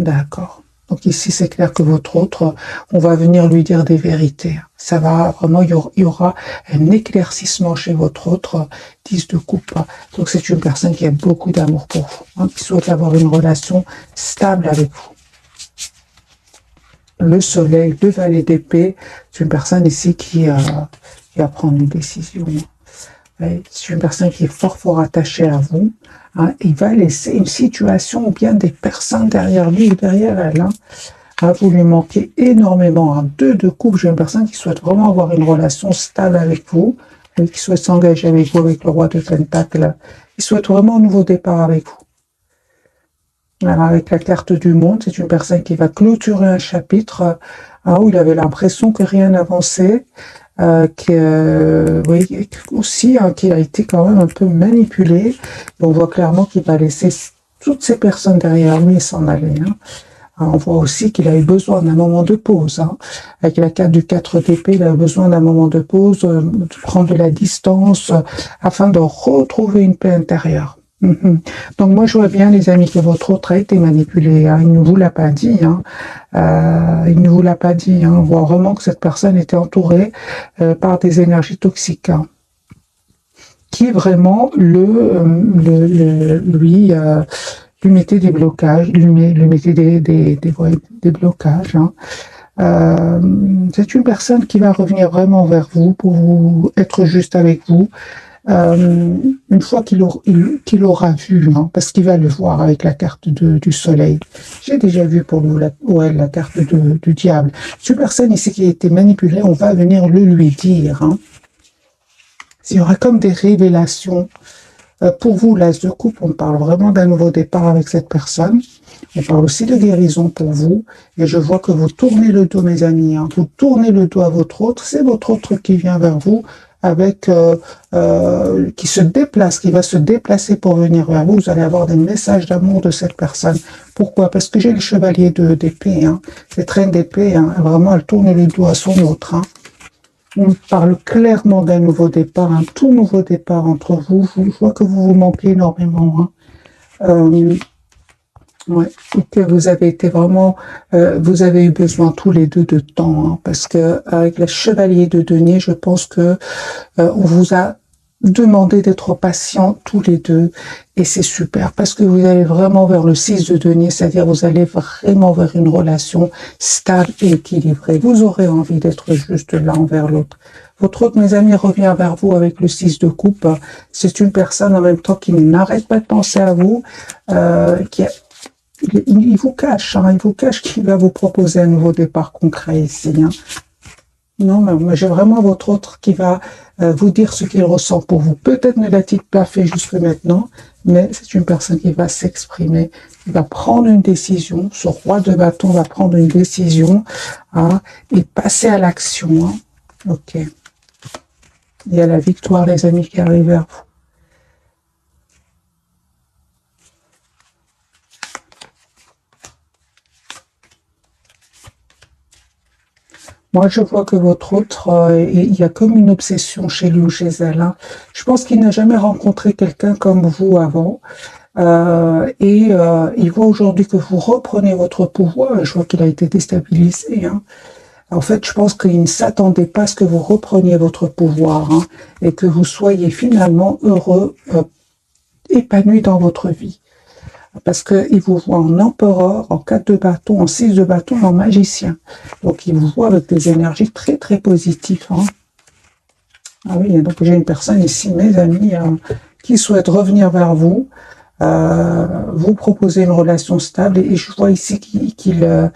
D'accord. Donc ici, c'est clair que votre autre, on va venir lui dire des vérités. Ça va vraiment, il y aura un éclaircissement chez votre autre, 10 de coupe. Donc c'est une personne qui a beaucoup d'amour pour vous, hein, qui souhaite avoir une relation stable avec vous. Le soleil, le valet d'épée, c'est une personne ici qui va prendre une décision. C'est une personne qui est fort attachée à vous. Hein. Il va laisser une situation ou bien des personnes derrière lui ou derrière elle. Hein. Vous lui manquez énormément. Hein. 2 de coupe, j'ai une personne qui souhaite vraiment avoir une relation stable avec vous, qui souhaite s'engager avec vous, avec le roi de Pentacle. Il souhaite vraiment un nouveau départ avec vous. Alors, avec la carte du monde, c'est une personne qui va clôturer un chapitre où il avait l'impression que rien n'avançait. Oui, aussi qu'il a été quand même un peu manipulé. Et on voit clairement qu'il va laisser toutes ces personnes derrière lui et s'en aller. Hein. On voit aussi qu'il a eu besoin d'un moment de pause. Hein. Avec la carte du 4 d'épée, il a eu besoin d'un moment de pause, de prendre de la distance, afin de retrouver une paix intérieure. Donc moi je vois bien les amis que votre autre a été manipulé, hein. Il ne vous l'a pas dit, hein. Il ne vous l'a pas dit, hein. On voit vraiment que cette personne était entourée par des énergies toxiques, hein, qui vraiment lui mettait des blocages, lui mettait des blocages, hein. C'est une personne qui va revenir vraiment vers vous pour vous être juste avec vous. Une fois qu'il aura vu, hein, parce qu'il va le voir avec la carte du soleil. J'ai déjà vu pour nous la carte du diable. Cette personne ici qui a été manipulée, on va venir le lui dire. Hein. Il y aura comme des révélations. Pour vous, l'as de coupe, on parle vraiment d'un nouveau départ avec cette personne. On parle aussi de guérison pour vous. Et je vois que vous tournez le dos, mes amis. Hein. Vous tournez le dos à votre autre. C'est votre autre qui vient vers vous avec qui se déplace, qui va se déplacer pour venir vers vous. Vous allez avoir des messages d'amour de cette personne. Pourquoi? Parce que j'ai le chevalier d'épée. Hein. Cette reine d'épée, hein, vraiment, elle tourne le dos à son autre. Hein. On parle clairement d'un nouveau départ, un tout nouveau départ entre vous. Je vois que vous vous manquez énormément. Hein. Ouais, et que vous avez été vraiment, vous avez eu besoin tous les deux de temps, hein, parce que avec le chevalier de denier, je pense que on vous a demandé d'être patient tous les deux, et c'est super, parce que vous allez vraiment vers le 6 de denier, c'est-à-dire vous allez vraiment vers une relation stable et équilibrée. Vous aurez envie d'être juste l'un envers l'autre. Votre autre, mes amis, revient vers vous avec le 6 de coupe. C'est une personne en même temps qui n'arrête pas de penser à vous, il vous cache, hein, il vous cache qu'il va vous proposer un nouveau départ concret ici. Hein. Non, mais j'ai vraiment votre autre qui va vous dire ce qu'il ressent pour vous. Peut-être ne l'a-t-il pas fait jusque maintenant, mais c'est une personne qui va s'exprimer, qui va prendre une décision. Ce roi de bâton va prendre une décision, hein, et passer à l'action. Hein. Ok. Il y a la victoire, les amis, qui arrive vers vous. Moi, je vois que votre autre, il y a comme une obsession chez lui ou chez elle. Hein. Je pense qu'il n'a jamais rencontré quelqu'un comme vous avant. Il voit aujourd'hui que vous reprenez votre pouvoir. Je vois qu'il a été déstabilisé. Hein. En fait, je pense qu'il ne s'attendait pas à ce que vous repreniez votre pouvoir, hein, et que vous soyez finalement heureux, épanoui dans votre vie. Parce qu'il vous voit en empereur, en 4 de bâton, en 6 de bâton, en magicien. Donc, il vous voit avec des énergies très positives. Hein. Ah oui, donc j'ai une personne ici, mes amis, qui souhaite revenir vers vous, vous proposer une relation stable, et je vois ici qu'il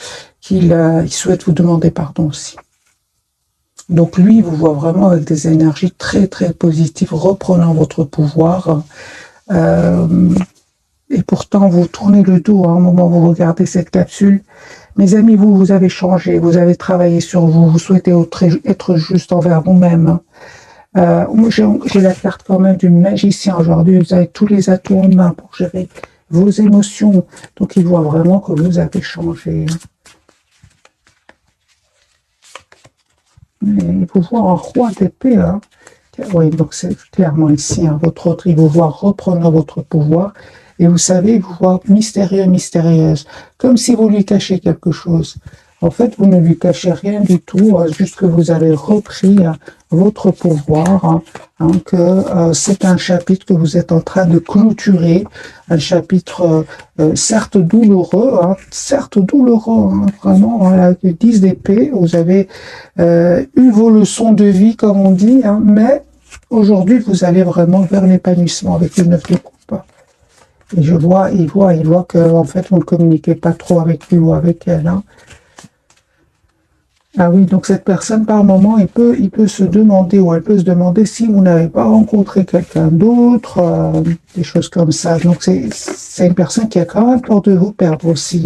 souhaite vous demander pardon aussi. Donc lui, il vous voit vraiment avec des énergies très positives, reprenant votre pouvoir. Et pourtant, vous tournez le dos à un moment où vous regardez cette capsule. Mes amis, vous avez changé, vous avez travaillé sur vous, vous souhaitez être juste envers vous-même. J'ai la carte quand même du magicien aujourd'hui. Vous avez tous les atouts en main pour gérer vos émotions. Donc, il voit vraiment que vous avez changé. Et il vous voit en roi d'épée. Hein. Oui, donc c'est clairement ici, hein, votre autre, il vous voit reprendre votre pouvoir. Et vous savez, vous voyez mystérieux, mystérieuse, comme si vous lui cachiez quelque chose. En fait, vous ne lui cachez rien du tout, juste que vous avez repris votre pouvoir, que c'est un chapitre que vous êtes en train de clôturer, un chapitre certes douloureux, vraiment, avec le 10 d'épée, vous avez eu vos leçons de vie, comme on dit, mais aujourd'hui, vous allez vraiment vers l'épanouissement avec le 9 de coupe. Et il voit que, en fait, vous ne communiquez pas trop avec lui ou avec elle, Ah oui, donc cette personne, par moment, il peut se demander, ou elle peut se demander si vous n'avez pas rencontré quelqu'un d'autre, des choses comme ça. Donc c'est une personne qui a quand même peur de vous perdre aussi,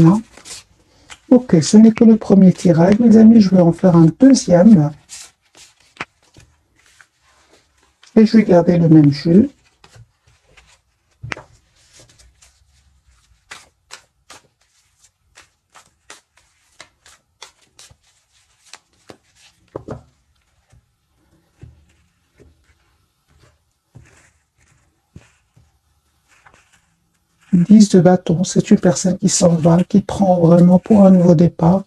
Ok, ce n'est que le premier tirage, mes amis, je vais en faire un deuxième. Et je vais garder le même jeu. « 10 de bâton », c'est une personne qui s'en va, qui prend vraiment pour un nouveau départ,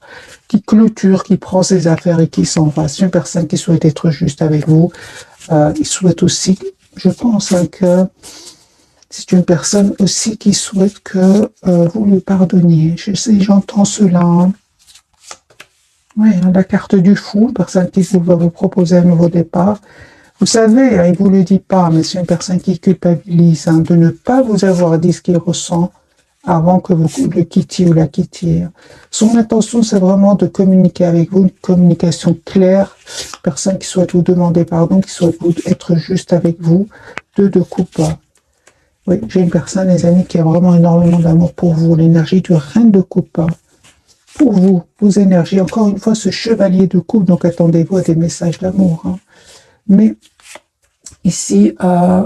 qui clôture, qui prend ses affaires et qui s'en va. C'est une personne qui souhaite être juste avec vous. Il souhaite aussi, je pense, que c'est une personne aussi qui souhaite que vous lui pardonniez. Je sais, j'entends cela. Oui, la carte du fou, une personne qui va vous proposer un nouveau départ. Vous savez, il ne vous le dit pas, mais c'est une personne qui culpabilise de ne pas vous avoir dit ce qu'il ressent avant que vous le quittiez ou la quittiez. Son intention, c'est vraiment de communiquer avec vous, une communication claire, personne qui souhaite vous demander pardon, qui souhaite être juste avec vous, 2 de coupe. Oui, j'ai une personne, les amis, qui a vraiment énormément d'amour pour vous, l'énergie du reine de coupe. Pour vous, vos énergies, encore une fois, ce chevalier de coupe, donc attendez-vous à des messages d'amour. Mais ici,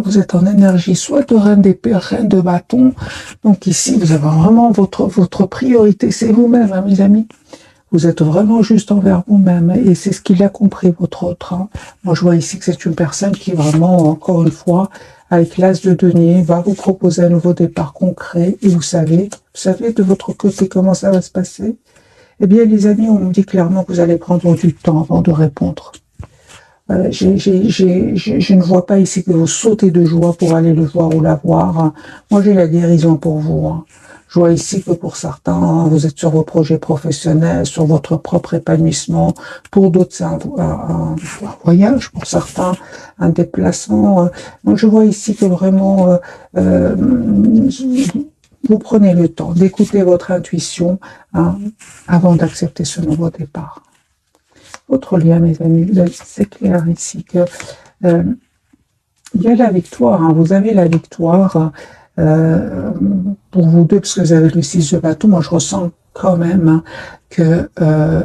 vous êtes en énergie soit de reine d'épée, reine de bâton. Donc ici, vous avez vraiment votre priorité, c'est vous-même, mes amis. Vous êtes vraiment juste envers vous-même. Et c'est ce qu'il a compris, votre autre. Moi, je vois ici que c'est une personne qui vraiment, encore une fois, avec l'as de denier, va vous proposer un nouveau départ concret. Et vous savez de votre côté comment ça va se passer. Eh bien, les amis, on me dit clairement que vous allez prendre du temps avant de répondre. Je ne vois pas ici que vous sautez de joie pour aller le voir ou la voir. Moi, j'ai la guérison pour vous. Je vois ici que pour certains, vous êtes sur vos projets professionnels, sur votre propre épanouissement. Pour d'autres, c'est un voyage. Pour certains, un déplacement. Moi, je vois ici que vraiment, vous prenez le temps d'écouter votre intuition avant d'accepter ce nouveau départ. Autre lien, mes amis, c'est clair ici que il y a la victoire, vous avez la victoire pour vous deux, parce que vous avez le 6 de bâton. Moi, je ressens quand même que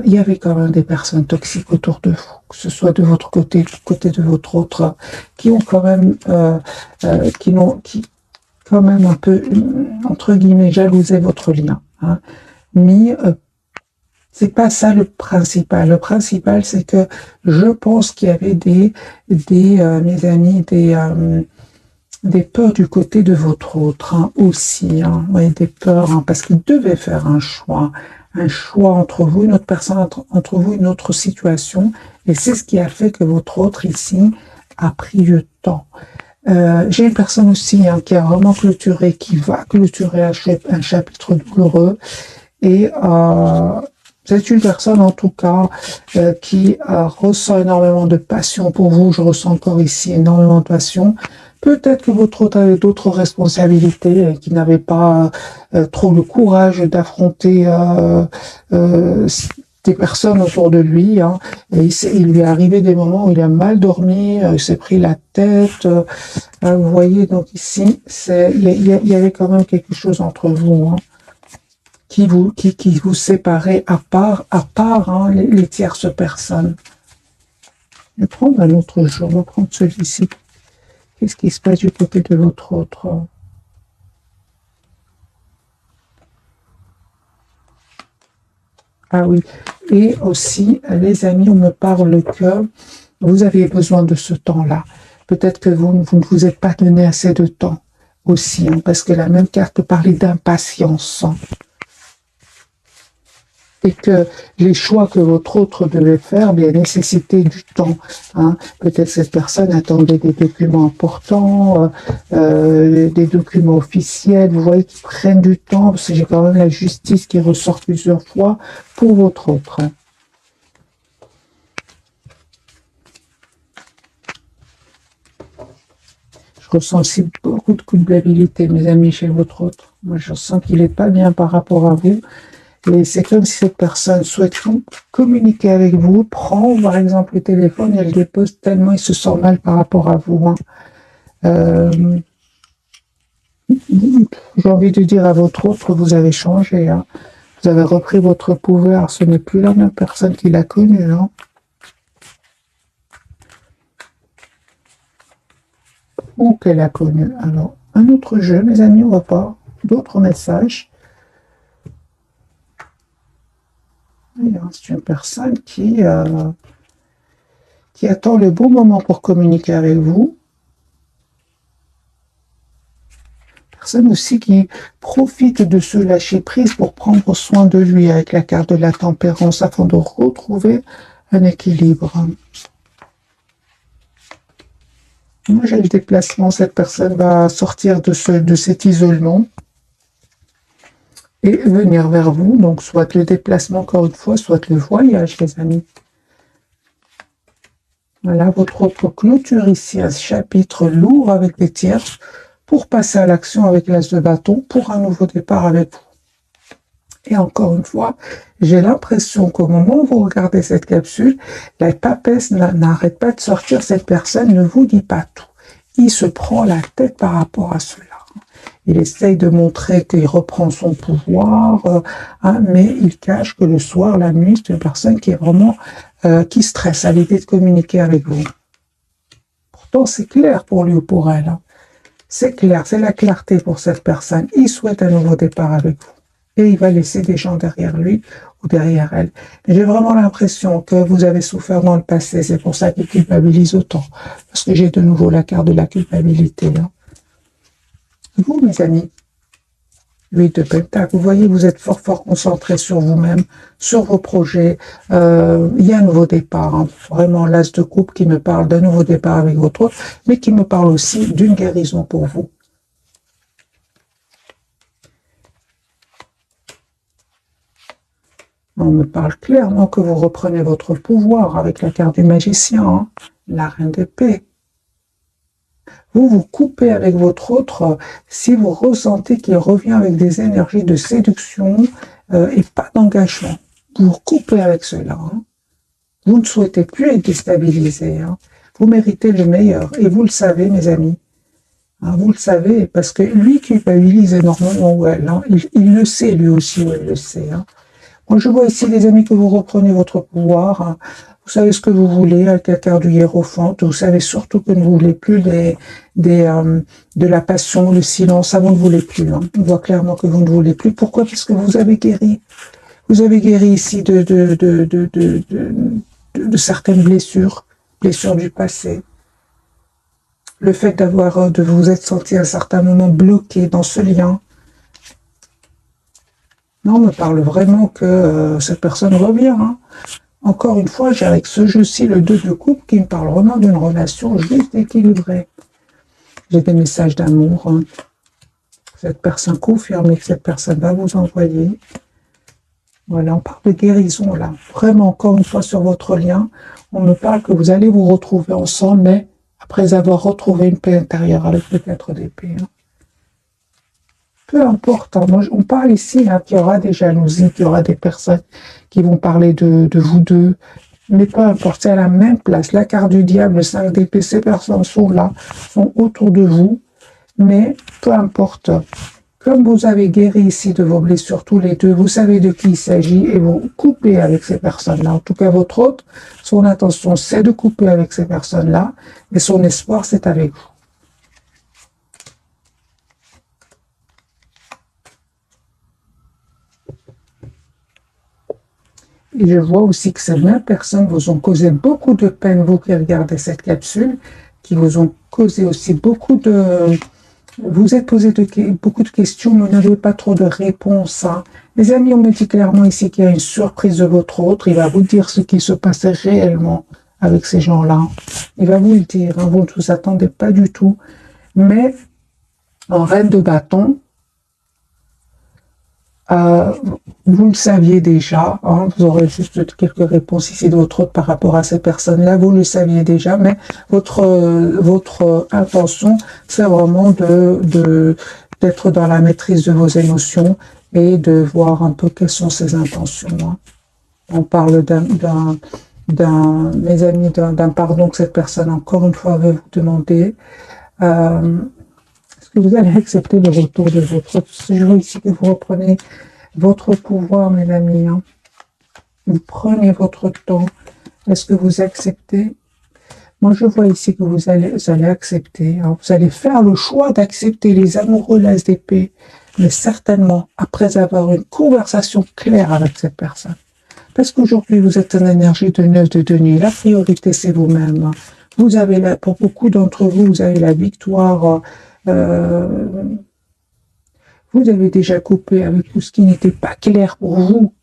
il y avait quand même des personnes toxiques autour de vous, que ce soit de votre côté, du côté de votre autre, qui ont quand même, qui quand même un peu, entre guillemets, jalousé votre lien. Mais c'est pas ça le principal. Le principal, c'est que je pense qu'il y avait mes amis, des peurs du côté de votre autre aussi. Oui, des peurs, parce qu'il devait faire un choix entre vous, une autre personne, entre vous, une autre situation. Et c'est ce qui a fait que votre autre ici a pris le temps. J'ai une personne aussi qui a vraiment clôturé, qui va clôturer un chapitre douloureux. Et c'est une personne, en tout cas, qui ressent énormément de passion pour vous. Je ressens encore ici énormément de passion. Peut-être que votre autre avait d'autres responsabilités et qui n'avait pas trop le courage d'affronter des personnes autour de lui. Et il lui est arrivé des moments où il a mal dormi, il s'est pris la tête. Vous voyez, donc ici, il y avait quand même quelque chose entre vous. Qui vous séparait à part les tierces personnes. Je vais prendre un autre jeu, on va prendre celui-ci. Qu'est-ce qui se passe du côté de l'autre autre? Ah oui, et aussi, les amis, on me parle que vous avez besoin de ce temps-là. Peut-être que vous ne vous êtes pas donné assez de temps. aussi, hein, parce que la même carte peut parler d'impatience. Hein, et que les choix que votre autre devait faire nécessitaient du temps. Hein. Peut-être cette personne attendait des documents importants, des documents officiels, vous voyez, qui prennent du temps, parce que j'ai quand même la justice qui ressort plusieurs fois pour votre autre. Hein. Je ressens aussi beaucoup de culpabilité, mes amis, chez votre autre. Moi, je sens qu'il n'est pas bien par rapport à vous. Et c'est comme si cette personne souhaite communiquer avec vous, prend par exemple le téléphone et le dépose tellement il se sent mal par rapport à vous. Hein. J'ai envie de dire à votre autre, vous avez changé. Hein. Vous avez repris votre pouvoir. Ce n'est plus la même personne qu'il a connue. Hein. Ou qu'elle a connu. Alors, un autre jeu, mes amis, on va pas. D'autres messages. C'est une personne qui attend le bon moment pour communiquer avec vous. Personne aussi qui profite de ce lâcher-prise pour prendre soin de lui avec la carte de la tempérance afin de retrouver un équilibre. Moi, j'ai le déplacement. Cette personne va sortir de cet isolement et venir vers vous. Donc, soit le déplacement, encore une fois, soit le voyage, les amis. Voilà, votre autre clôture ici, un chapitre lourd avec des tierces pour passer à l'action avec l'as de bâton pour un nouveau départ avec vous. Et encore une fois, j'ai l'impression qu'au moment où vous regardez cette capsule, la papesse n'arrête pas de sortir. Cette personne ne vous dit pas tout. Il se prend la tête par rapport à cela. Il essaye de montrer qu'il reprend son pouvoir, mais il cache que le soir, la nuit, c'est une personne qui est vraiment qui stresse à l'idée de communiquer avec vous. Pourtant, c'est clair pour lui ou pour elle. Hein. C'est clair, c'est la clarté pour cette personne. Il souhaite un nouveau départ avec vous. Et il va laisser des gens derrière lui ou derrière elle. Mais j'ai vraiment l'impression que vous avez souffert dans le passé. C'est pour ça qu'il culpabilise autant. Parce que j'ai de nouveau la carte de la culpabilité. Hein. Vous, mes amis, 8 de Pentacle, vous voyez, vous êtes fort concentré sur vous-même, sur vos projets. Il y a un nouveau départ, hein. Vraiment l'as de coupe qui me parle d'un nouveau départ avec votre autre, mais qui me parle aussi d'une guérison pour vous. On me parle clairement que vous reprenez votre pouvoir avec la carte du magicien, hein, la reine d'épée. Vous vous coupez avec votre autre si vous ressentez qu'il revient avec des énergies de séduction et pas d'engagement. Vous vous coupez avec cela. Hein. Vous ne souhaitez plus être déstabilisé. Hein. Vous méritez le meilleur. Et vous le savez, mes amis. Hein, vous le savez, parce que lui culpabilise énormément ou elle. Hein. Il le sait, lui aussi, ou elle le sait. Hein. Moi, je vois ici, les amis, que vous reprenez votre pouvoir. Hein. Vous savez ce que vous voulez avec la carte du hiérophante. Vous savez surtout que vous ne voulez plus de la passion, le silence. Ça, vous ne voulez plus. Hein. On voit clairement que vous ne voulez plus. Pourquoi? Parce que vous avez guéri. Vous avez guéri ici de certaines blessures du passé. Le fait de vous être senti à un certain moment bloqué dans ce lien. Non, on me parle vraiment que cette personne revient. Hein. Encore une fois, j'ai avec ce jeu-ci le 2 de coupe qui me parle vraiment d'une relation juste équilibrée. J'ai des messages d'amour. Hein. Cette personne confirme que cette personne va vous envoyer. Voilà, on parle de guérison là. Vraiment, encore une fois, sur votre lien, on me parle que vous allez vous retrouver ensemble, mais après avoir retrouvé une paix intérieure avec le 4 d'épée. Hein. Peu importe, hein. Moi, on parle ici hein, qu'il y aura des jalousies, qu'il y aura des personnes qui vont parler de vous deux, mais peu importe, c'est à la même place. La carte du diable, le 5 d'épée, ces personnes sont là, sont autour de vous, mais peu importe. Comme vous avez guéri ici de vos blessures tous les deux, vous savez de qui il s'agit et vous coupez avec ces personnes-là. En tout cas, votre autre, son intention, c'est de couper avec ces personnes-là, mais son espoir, c'est avec vous. Et je vois aussi que ces mêmes personnes vous ont causé beaucoup de peine, vous qui regardez cette capsule, qui vous ont causé aussi beaucoup de Vous êtes posé beaucoup de questions, mais vous n'avez pas trop de réponses. Hein. Les amis, on me dit clairement ici qu'il y a une surprise de votre autre. Il va vous dire ce qui se passait réellement avec ces gens-là. Il va vous le dire. Hein. Vous ne vous attendez pas du tout. Mais en reine de bâton, euh, vous le saviez déjà, hein, vous aurez juste quelques réponses ici de votre autre par rapport à ces personnes-là, vous le saviez déjà, mais votre intention, c'est vraiment d'être dans la maîtrise de vos émotions et de voir un peu quelles sont ses intentions. Hein. On parle mes amis, d'un pardon que cette personne, encore une fois, veut vous demander. Est-ce que vous allez accepter le retour de votre autre? Je vois ici que vous reprenez votre pouvoir, mes amis. Hein. Vous prenez votre temps. Est-ce que vous acceptez? Moi, je vois ici que vous allez accepter. Hein. Vous allez faire le choix d'accepter les amoureux, l'as d'épée, mais certainement après avoir une conversation claire avec cette personne. Parce qu'aujourd'hui, vous êtes en énergie de 9 de nuit. La priorité, c'est vous-même. Vous avez, pour beaucoup d'entre vous, vous avez la victoire. Vous avez déjà coupé avec tout ce qui n'était pas clair pour vous.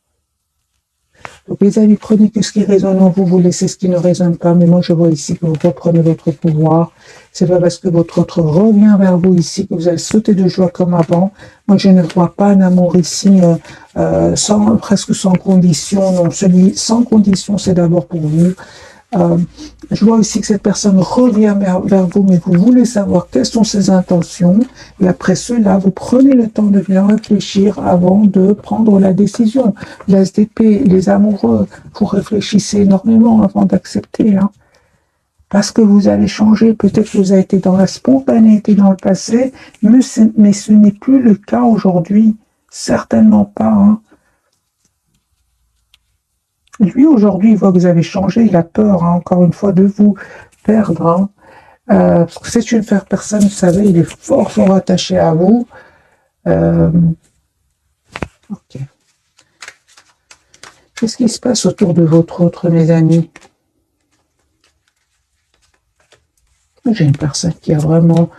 Donc, les amis, prenez que ce qui résonne en vous, vous laissez ce qui ne résonne pas. Mais moi, je vois ici que vous reprenez votre pouvoir. C'est pas parce que votre autre revient vers vous ici que vous allez sauter de joie comme avant. Moi, je ne vois pas un amour ici presque sans condition. Non, celui sans condition, c'est d'abord pour vous. Je vois aussi que cette personne revient vers vous, mais vous voulez savoir quelles sont ses intentions. Et après cela, vous prenez le temps de bien réfléchir avant de prendre la décision. L'as d'épée, les amoureux, vous réfléchissez énormément avant d'accepter. Hein. Parce que vous avez changé, peut-être que vous avez été dans la spontanéité dans le passé, mais ce n'est plus le cas aujourd'hui. Certainement pas. Hein. Lui, aujourd'hui, il voit que vous avez changé, il a peur, hein, encore une fois, de vous perdre. Hein. Parce que c'est une personne, vous savez, il est fort, fort attaché à vous. Ok. Qu'est-ce qui se passe autour de votre autre, mes amis? J'ai une personne qui a vraiment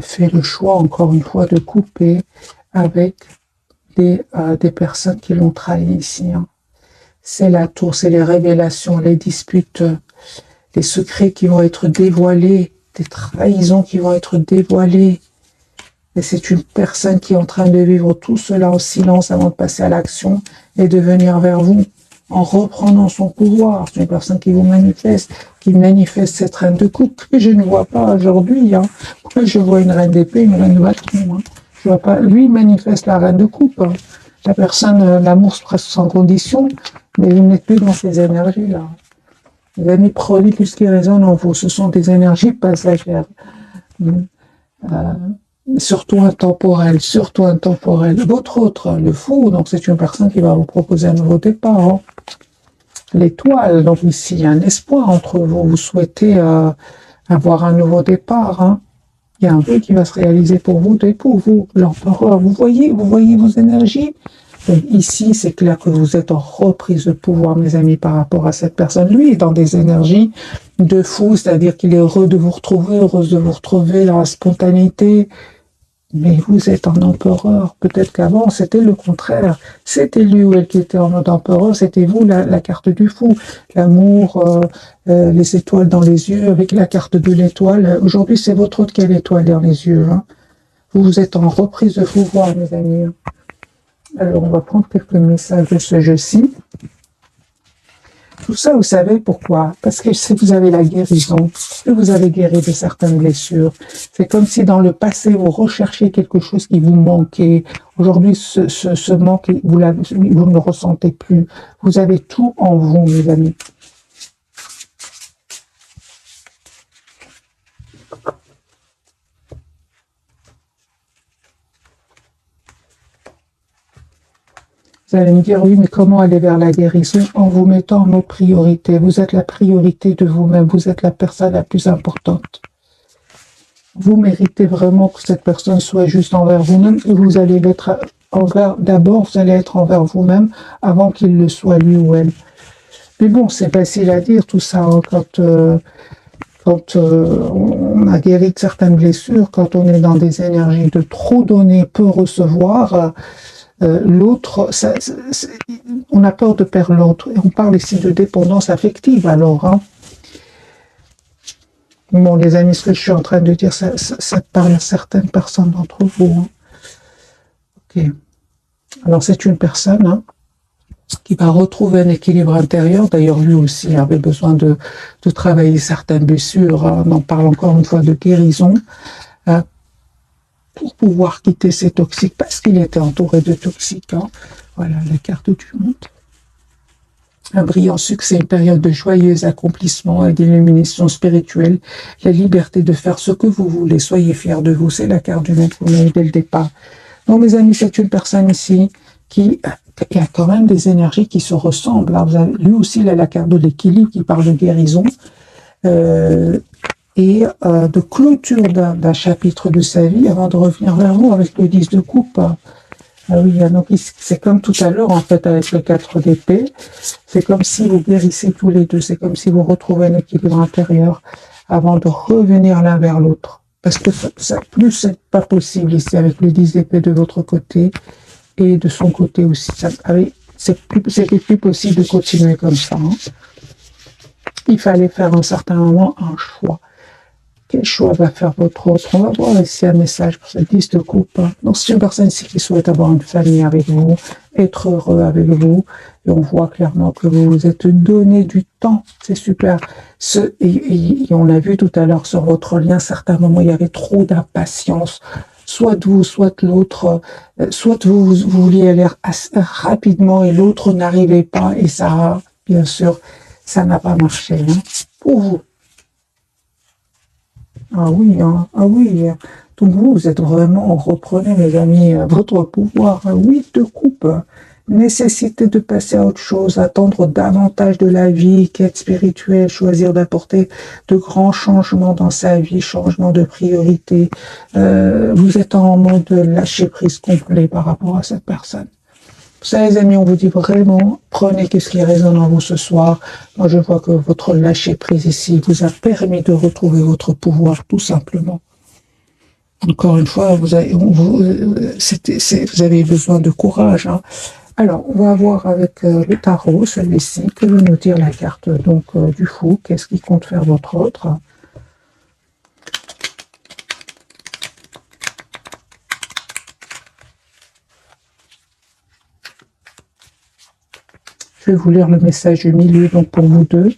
fait le choix, encore une fois, de couper avec des personnes qui l'ont trahi ici. Hein. C'est la tour, c'est les révélations, les disputes, les secrets qui vont être dévoilés, des trahisons qui vont être dévoilées. Et c'est une personne qui est en train de vivre tout cela en silence avant de passer à l'action et de venir vers vous en reprenant son pouvoir. C'est une personne qui vous manifeste, cette reine de coupe que je ne vois pas aujourd'hui. Hein. Moi, je vois une reine d'épée, une reine de bâton. Hein. Je vois pas. Lui, il manifeste la reine de coupe. Hein. La personne, l'amour presque sans condition, mais vous n'êtes plus dans ces énergies-là. Les amis, prenez tout ce qui résonne en vous. Ce sont des énergies passagères. Surtout intemporelles, surtout intemporelles. Votre autre, le fou, donc c'est une personne qui va vous proposer un nouveau départ. Hein. L'étoile, donc ici, il y a un espoir entre vous. Vous souhaitez avoir un nouveau départ. Hein. Il y a un vœu qui va se réaliser pour vous et pour vous. L'empereur, vous voyez vos énergies. Donc ici, c'est clair que vous êtes en reprise de pouvoir, mes amis, par rapport à cette personne. Lui est dans des énergies de fou, c'est-à-dire qu'il est heureux de vous retrouver, heureuse de vous retrouver dans la spontanéité. Mais vous êtes en empereur. Peut-être qu'avant, c'était le contraire. C'était lui ou elle qui était en mode empereur. C'était vous, la carte du fou. L'amour, les étoiles dans les yeux, avec la carte de l'étoile. Aujourd'hui, c'est votre autre qui a l'étoile dans les yeux. Hein. Vous êtes en reprise de pouvoir, mes amis. Alors, on va prendre quelques messages de ce jeu-ci. Tout ça, vous savez pourquoi? Parce que si vous avez la guérison, que vous avez guéri de certaines blessures, c'est comme si dans le passé, vous recherchiez quelque chose qui vous manquait. Aujourd'hui, ce manque, vous ne le ressentez plus. Vous avez tout en vous, mes amis. Vous allez me dire, oui, mais comment aller vers la guérison? En vous mettant en mode priorité. Vous êtes la priorité de vous-même. Vous êtes la personne la plus importante. Vous méritez vraiment que cette personne soit juste envers vous-même et vous allez l'être d'abord, vous allez être envers vous-même avant qu'il le soit lui ou elle. Mais bon, c'est facile à dire tout ça hein, quand a guéri de certaines blessures. Quand on est dans des énergies de trop donner, peu recevoir, l'autre, on a peur de perdre l'autre. Et on parle ici de dépendance affective, alors. Hein. Bon, les amis, ce que je suis en train de dire, ça parle à certaines personnes d'entre vous. Hein. Ok. Alors, c'est une personne hein, qui va retrouver un équilibre intérieur. D'ailleurs, lui aussi avait besoin de travailler certaines blessures. On en parle encore une fois de guérison. Pour pouvoir quitter ces toxiques, parce qu'il était entouré de toxiques. Hein. Voilà, la carte du monde. Un brillant succès, une période de joyeux accomplissement et d'illumination spirituelle, la liberté de faire ce que vous voulez, soyez fiers de vous, c'est la carte du monde qu'on a eu dès le départ. Donc mes amis, c'est une personne ici qui a quand même des énergies qui se ressemblent. Vous avez, lui aussi, il a la carte de l'équilibre qui parle de guérison et de clôture d'un chapitre de sa vie avant de revenir vers vous avec le 10 de coupe. Ah oui, donc c'est comme tout à l'heure en fait avec le 4 d'épée, c'est comme si vous guérissez tous les deux, c'est comme si vous retrouvez un équilibre intérieur avant de revenir l'un vers l'autre. Parce que ça plus c'est pas possible ici avec le 10 d'épée de votre côté et de son côté aussi. C'était plus possible de continuer comme ça. Hein. Il fallait faire à un certain moment un choix. Quel choix va faire votre autre? On va voir ici un message pour cette 10 de coupe. Donc, c'est une personne ici qui souhaite avoir une famille avec vous, être heureux avec vous. Et on voit clairement que vous vous êtes donné du temps. C'est super. Et on l'a vu tout à l'heure sur votre lien, à certains moments, il y avait trop d'impatience. Soit de vous, soit de l'autre. Soit vous vouliez aller rapidement et l'autre n'arrivait pas. Et ça, bien sûr, ça n'a pas marché. Hein, pour vous. Ah oui, hein. Ah oui. Donc vous êtes vraiment, reprenez mes amis, votre pouvoir. 8 de coupe. Nécessité de passer à autre chose, attendre davantage de la vie, quête spirituelle, choisir d'apporter de grands changements dans sa vie, changement de priorité. Vous êtes en mode lâcher prise complet par rapport à cette personne. Ça, les amis, on vous dit vraiment, prenez ce qui résonne en vous ce soir. Moi, je vois que votre lâcher-prise ici vous a permis de retrouver votre pouvoir, tout simplement. Encore une fois, vous avez besoin de courage. Hein. Alors, on va voir avec le tarot, celui-ci, que veut nous dire la carte donc du fou. Qu'est-ce qui compte faire votre autre? Je vais vous lire le message du milieu, donc pour vous deux.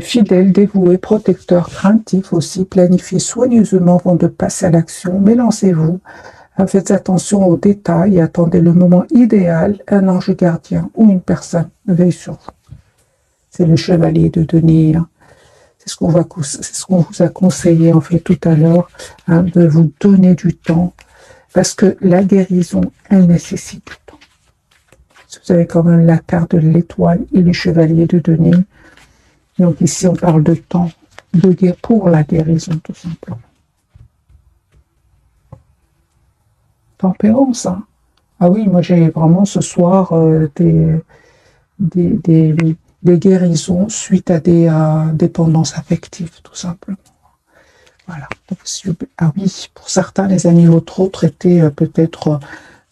Fidèle, dévoué, protecteur, craintif aussi, planifiez soigneusement avant de passer à l'action, mais lancez-vous. Faites attention aux détails et attendez le moment idéal, un ange gardien ou une personne veille sur vous. C'est le chevalier de denier. C'est ce qu'on vous a conseillé en fait tout à l'heure, hein, de vous donner du temps, parce que la guérison, elle nécessite du temps. Vous avez quand même la carte de l'étoile et le chevalier de denier. Donc ici, on parle de temps, de guerre pour la guérison, tout simplement. Tempérance, hein. Ah oui, moi j'ai vraiment ce soir des guérisons suite à des dépendances affectives, tout simplement. Voilà. Donc, ah oui, pour certains, les amis, votre autre était peut-être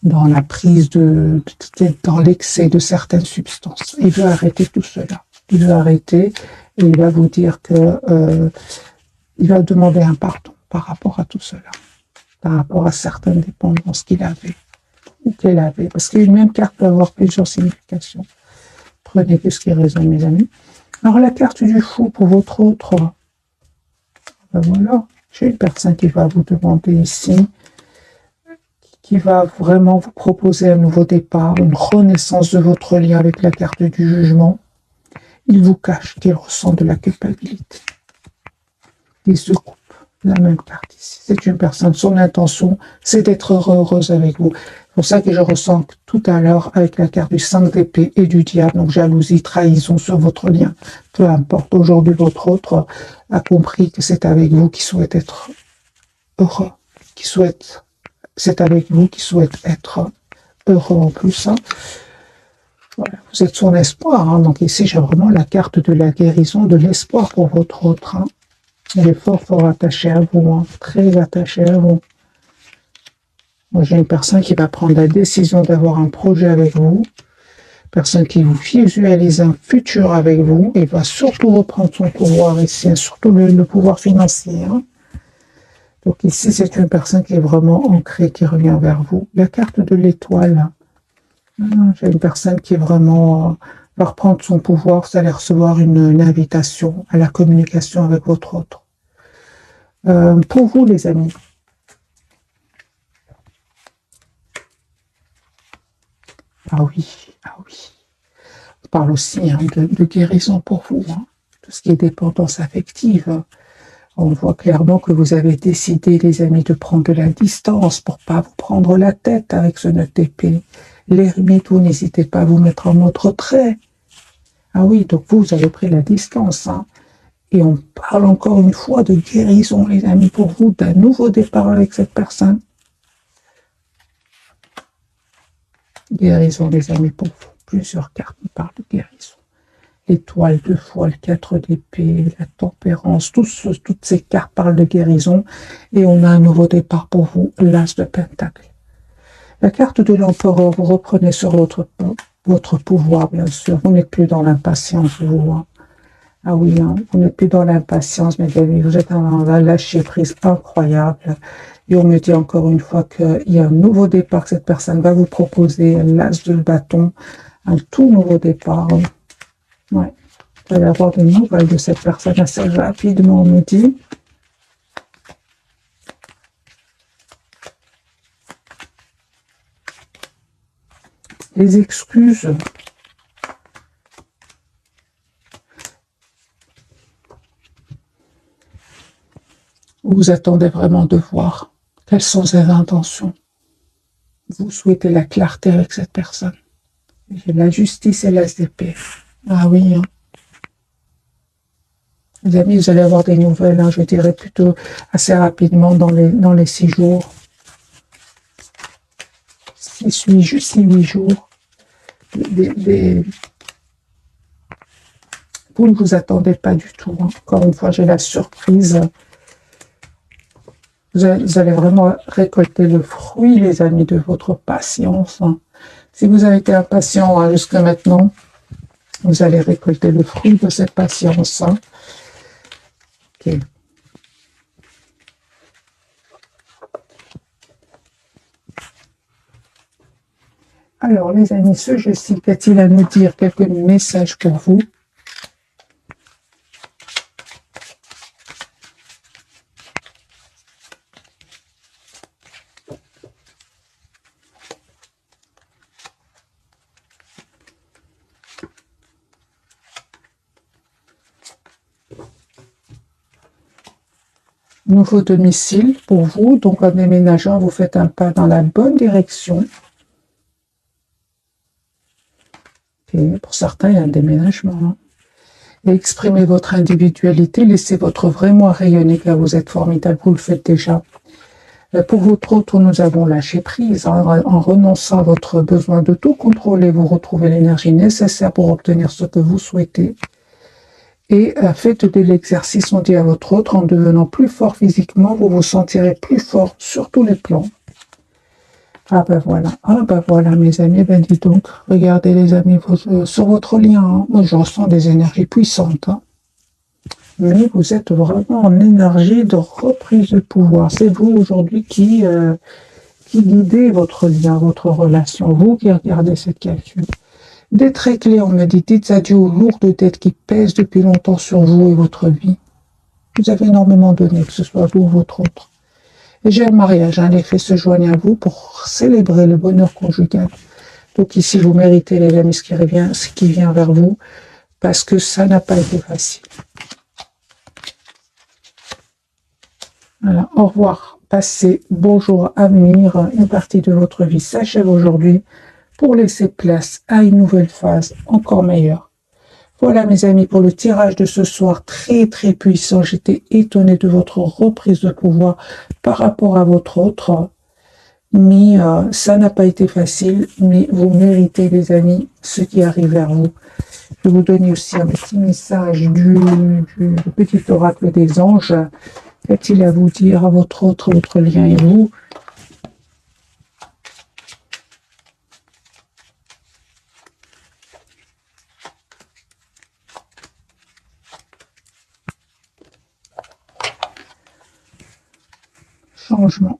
dans la prise dans l'excès de certaines substances. Il veut arrêter tout cela. Il veut arrêter et il va vous dire que il va demander un pardon par rapport à tout cela, par rapport à certaines dépendances qu'il avait ou qu'elle avait. Parce qu'une même carte peut avoir plusieurs significations. Prenez ce qui résonne, mes amis. Alors, la carte du fou pour votre autre, ben voilà, j'ai une personne qui va vous demander ici, qui va vraiment vous proposer un nouveau départ, une renaissance de votre lien avec la carte du jugement. Il vous cache qu'il ressent de la culpabilité. Il se coupe. La même carte ici. C'est une personne, son intention, c'est d'être heureuse avec vous. C'est pour ça que je ressens que tout à l'heure, avec la carte du 5 d'épée et du diable, donc jalousie, trahison sur votre lien, peu importe. Aujourd'hui, votre autre a compris que c'est avec vous qui souhaite être heureux, c'est avec vous qui souhaite être heureux en plus. Hein. Voilà, vous êtes son espoir. Hein. Donc ici, j'ai vraiment la carte de la guérison, de l'espoir pour votre autre. Hein. Elle est fort, fort attachée à vous, hein, très attachée à vous. Moi, j'ai une personne qui va prendre la décision d'avoir un projet avec vous, personne qui vous visualise un futur avec vous, et va surtout reprendre son pouvoir ici, surtout le pouvoir financier. Hein. Donc ici, c'est une personne qui est vraiment ancrée, qui revient vers vous. La carte de l'étoile, j'ai une personne qui est vraiment va reprendre son pouvoir, vous allez recevoir une invitation à la communication avec votre autre. Pour vous, les amis, ah oui, on parle aussi hein, de guérison pour vous, hein. Tout ce qui est dépendance affective. On voit clairement que vous avez décidé, les amis, de prendre de la distance pour pas vous prendre la tête avec ce 9 d'épée. L'ermite, vous n'hésitez pas à vous mettre en mode retrait. Ah oui, donc vous avez pris la distance. Hein. Et on parle encore une fois de guérison, les amis, pour vous, d'un nouveau départ avec cette personne. Guérison, les amis, pour vous. Plusieurs cartes nous parlent de guérison. L'étoile de foi, le 4 d'épée, la tempérance, toutes ces cartes parlent de guérison. Et on a un nouveau départ pour vous, l'as de pentacle. La carte de l'empereur, vous reprenez sur votre pouvoir, bien sûr. Vous n'êtes plus dans l'impatience, vous. Hein. Ah oui, hein, vous n'êtes plus dans l'impatience, mes amis. Vous êtes dans un lâcher-prise incroyable. Et on me dit encore une fois qu'il y a un nouveau départ que cette personne va vous proposer, l'as de bâton, un tout nouveau départ. Ouais. Vous allez avoir des nouvelles de cette personne assez rapidement, on me dit. Les excuses. Vous attendez vraiment de voir quelles sont ses intentions. Vous souhaitez la clarté avec cette personne. La justice et l'as d'épée. Ah oui. Hein. Les amis, vous allez avoir des nouvelles, hein, je dirais plutôt assez rapidement dans les 6 jours. 6-8 jours. Vous ne vous attendez pas du tout. Hein. Encore une fois, j'ai la surprise. Vous allez vraiment récolter le fruit, les amis, de votre patience. Hein. Si vous avez été impatient hein, jusqu'à maintenant, vous allez récolter le fruit de cette patience. Hein. Okay. Alors, les amis, ce jeu-ci, qu'a-t-il à nous dire? Quelques messages pour vous. Nouveau domicile pour vous, donc en déménageant, vous faites un pas dans la bonne direction. Et pour certains, il y a un déménagement. Hein. Et exprimez votre individualité, laissez votre vrai moi rayonner, car vous êtes formidable, vous le faites déjà. Pour votre autre, nous avons lâché prise. Hein, en renonçant à votre besoin de tout contrôler, vous retrouvez l'énergie nécessaire pour obtenir ce que vous souhaitez. Et faites de l'exercice, on dit à votre autre, en devenant plus fort physiquement, vous vous sentirez plus fort sur tous les plans. Ah ben voilà mes amis, ben dis donc, regardez les amis sur votre lien, hein. Moi je ressens des énergies puissantes, hein. Mais vous êtes vraiment en énergie de reprise de pouvoir. C'est vous aujourd'hui qui guidez votre lien, votre relation, vous qui regardez cette calcul. Des traits clés, on me dit, dites adieu aux lourdes dettes qui pèsent depuis longtemps sur vous et votre vie. Vous avez énormément donné, que ce soit vous ou votre autre. Et j'ai un mariage, hein, les faits se joignent à vous pour célébrer le bonheur conjugal. Donc ici, vous méritez les amis ce qui vient vers vous, parce que ça n'a pas été facile. Voilà, au revoir, passez, bonjour à venir, une partie de votre vie s'achève aujourd'hui, pour laisser place à une nouvelle phase encore meilleure. Voilà mes amis pour le tirage de ce soir très très puissant. J'étais étonnée de votre reprise de pouvoir par rapport à votre autre. mais ça n'a pas été facile, mais vous méritez, les amis, ce qui arrive vers vous. Je vais vous donner aussi un petit message du petit oracle des anges. Qu'a-t-il à vous dire à votre lien et vous? Changement.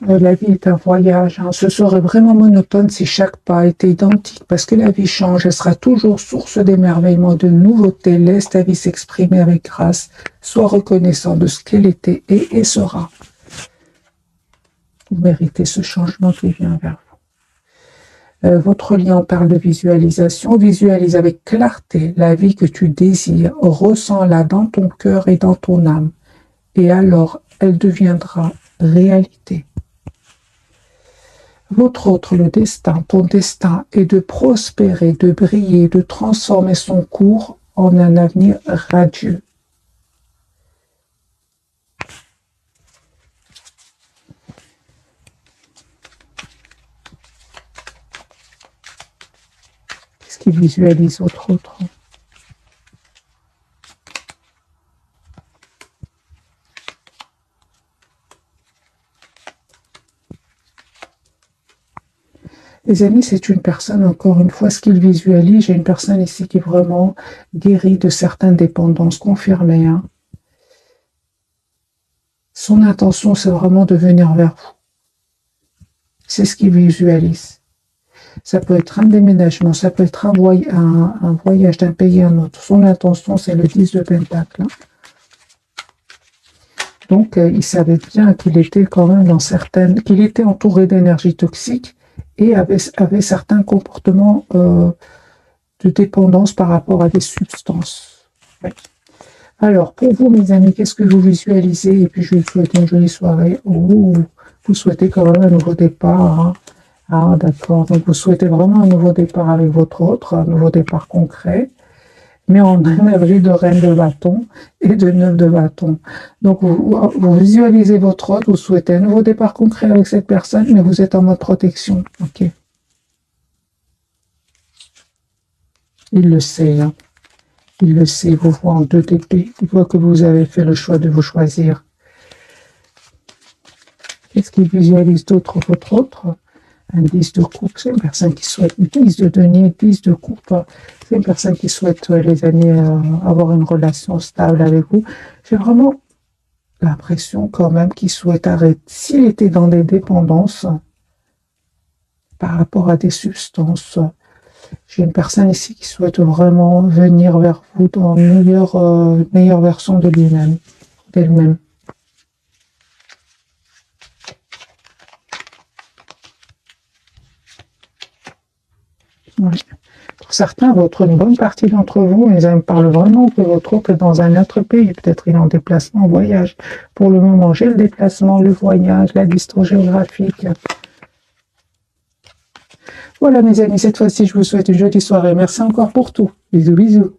La vie est un voyage. Hein. Ce serait vraiment monotone si chaque pas était identique, parce que la vie change. Elle sera toujours source d'émerveillement, de nouveautés. Laisse ta vie s'exprimer avec grâce. Sois reconnaissant de ce qu'elle était et sera. Vous méritez ce changement qui vient vers vous. Votre lien parle de visualisation. Visualise avec clarté la vie que tu désires. Ressens-la dans ton cœur et dans ton âme. Et alors, elle deviendra réalité. Votre autre, le destin, ton destin est de prospérer, de briller, de transformer son cours en un avenir radieux. Qu'est-ce qui visualise votre autre? Les amis, c'est une personne, encore une fois, ce qu'il visualise, j'ai une personne ici qui est vraiment guérie de certaines dépendances confirmées. Hein. Son intention, c'est vraiment de venir vers vous. C'est ce qu'il visualise. Ça peut être un déménagement, ça peut être un voyage d'un pays à un autre. Son intention, c'est le 10 de Pentacle. Hein. Donc, il savait bien qu'il était quand même qu'il était entouré d'énergie toxique et avait certains comportements de dépendance par rapport à des substances. Ouais. Alors, pour vous, mes amis, qu'est-ce que vous visualisez? Et puis, je vais vous souhaiter une jolie soirée. Oh, vous souhaitez quand même un nouveau départ. Hein. Ah, d'accord. Donc, vous souhaitez vraiment un nouveau départ avec votre autre, un nouveau départ concret, mais en énergie de reine de bâton et de 9 de bâton. Donc, vous visualisez votre autre, vous souhaitez un nouveau départ concret avec cette personne, mais vous êtes en mode protection. Ok. Il le sait, hein. Il le sait, il vous voit en 2 d'épée. Il voit que vous avez fait le choix de vous choisir. Qu'est-ce qu'il visualise d'autre, votre autre? Un 10 de coupe, c'est une personne qui souhaite 10 de denier, 10 de coupe. C'est une personne qui souhaite, les amis, avoir une relation stable avec vous. J'ai vraiment l'impression quand même qu'il souhaite arrêter. S'il était dans des dépendances par rapport à des substances, j'ai une personne ici qui souhaite vraiment venir vers vous dans une meilleure version de lui-même, d'elle-même. Oui. Pour certains, une bonne partie d'entre vous, ils me parlent vraiment que votre autre est dans un autre pays. Peut-être il est en déplacement, en voyage. Pour le moment, j'ai le déplacement, le voyage, la distance géographique. Voilà, mes amis, cette fois-ci, je vous souhaite une jolie soirée. Merci encore pour tout. Bisous, bisous.